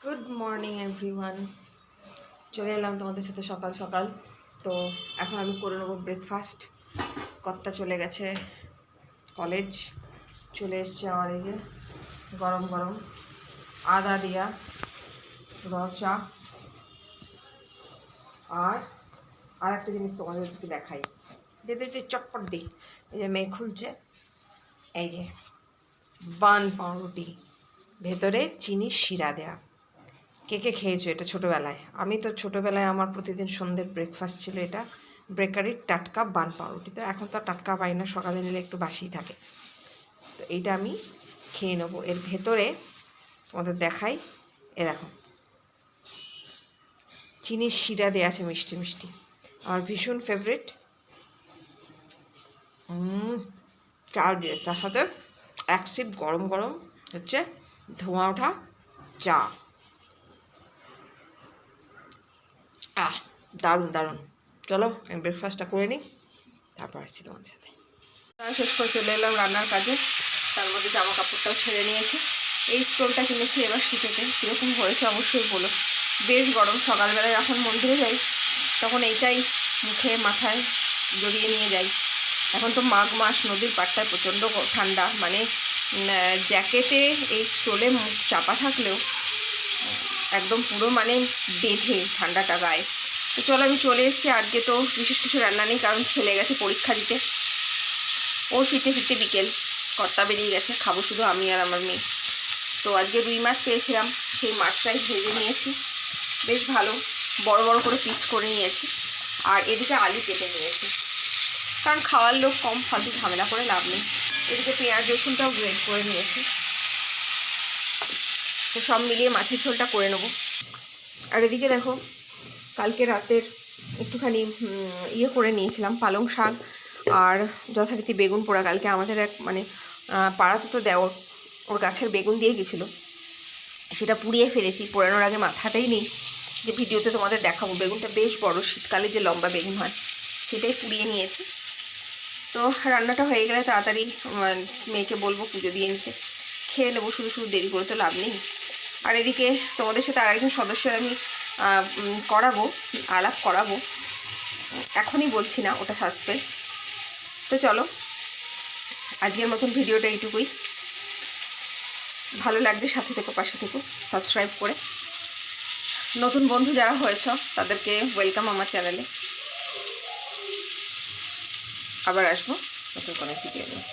Good morning everyone. চলে এলাম তোমাদের সাথে সকাল সকাল। তো এখন আমি করে নেবো ব্রেকফাস্ট। কর্তা চলে গেছে কলেজ। চলে এসছে আমার এই যে গরম গরম আদা দিয়া র চা। আর একটা জিনিস তোমাদের একটু দেখাই, দিতে চটপট দিই। এই যে মেয়ে খুলছে, এই যে বান পাউরুটি, ভেতরে চিনির শিরা দেয়া। কে কে খেয়েছো এটা ছোটোবেলায়? আমি তো ছোটোবেলায় আমার প্রতিদিন সন্ধ্যের ব্রেকফাস্ট ছিল এটা, বেকারির টাটকা বান পাউরুটি। তো এখন তো আর টাটকা পাই না, সকালে নিলে একটু বাসিই থাকে। তো এইটা আমি খেয়ে নেবো। এর ভেতরে তোমাদের দেখাই, এরকম চিনির শিরা দেওয়া আছে, মিষ্টি মিষ্টি, আমার ভীষণ ফেভারিট। চা দিয়ে, তার সাথে এক সিপ গরম গরম হচ্ছে ধোঁয়া ওঠা চা। দারুণ দারুণ। চলো আমি ব্রেকফাস্টটা করে নিই, তারপর আসছি তোমাদের সাথে। শেষ করে চলে এলাম রান্নার কাজে। তার মধ্যে জামা কাপড়টাও ছেড়ে নিয়েছি। এই স্টোলটা কিনেছি এবার শীতেতে, কীরকম হয়েছে অবশ্যই বলো। বেশ গরম। সকালবেলায় যখন মন্দিরে যাই তখন এইটাই মুখে মাথায় জড়িয়ে নিয়ে যাই। এখন তো মাঘ মাস, নদীর পাড়টায় প্রচণ্ড ঠান্ডা, মানে জ্যাকেটে এই স্টোলে মুখ চাপা থাকলেও একদম পুরো মানে বেঁধে ঠান্ডাটা গায়ে। তো চলো আমি চলে এসেছি। আজকে তো বিশেষ কিছু রান্না নেই, কারণ ছেলে গেছে পরীক্ষা দিতে। ওর ফিরতে ফিরতে বিকেল, কর্তা বেরিয়ে গেছে, খাবো শুধু আমি আর আমার মেয়ে। তো আজকে রুই মাছ পেয়েছিলাম, সেই মাছটাই ভেজে নিয়েছি, বেশ ভালো বড় বড় করে পিস করে নিয়েছি। আর এদিকে আলু কেটে নিয়েছি, কারণ খাওয়ার লোক কম, ফালতু ঝামেলা করে লাভ নেই। এদিকে পেঁয়াজ রসুনটাও গ্রেড করে নিয়েছি। তো সব মিলিয়ে মাছের ঝোলটা করে নেবো। আর এদিকে দেখো, কালকে রাতের একটুখানি করে নিয়েছিলাম পালং শাক আর যথারীতি বেগুন পোড়া। কালকে আমাদের এক মানে পাড়াতে তো দেওর, ওর গাছের বেগুন দিয়ে গেছিলো, সেটা পুড়িয়ে ফেলেছি। পোড়ানোর আগে মাথাটাই নেই যে ভিডিওতে তোমাদের দেখাবো। বেগুনটা বেশ বড়, শীতকালে যে লম্বা বেগুন হয়, সেটাই পুড়িয়ে নিয়েছি। তো রান্নাটা হয়ে গেলে তাড়াতাড়ি মেয়েকে বলবো পুজো দিয়ে নিতে, খেয়ে নেবো। শুধু শুধু দেরি করে তো লাভ নেই। আর এদিকে তোমাদের সাথে আরেকজন সদস্যের আমি আলাপ করাবো, এখনই বলছি না, ওটা সাসপেন্স। তো চলো আজকের মতন ভিডিওটা এইটুকুই। ভালো লাগলে সাথে থেকো, পাশে থেকো, সাবস্ক্রাইব করে। নতুন বন্ধু যারা হয়েছ তাদেরকে ওয়েলকাম আমার চ্যানেলে। আবার আসবো নতুন কোনো ভিডিও নিয়ে।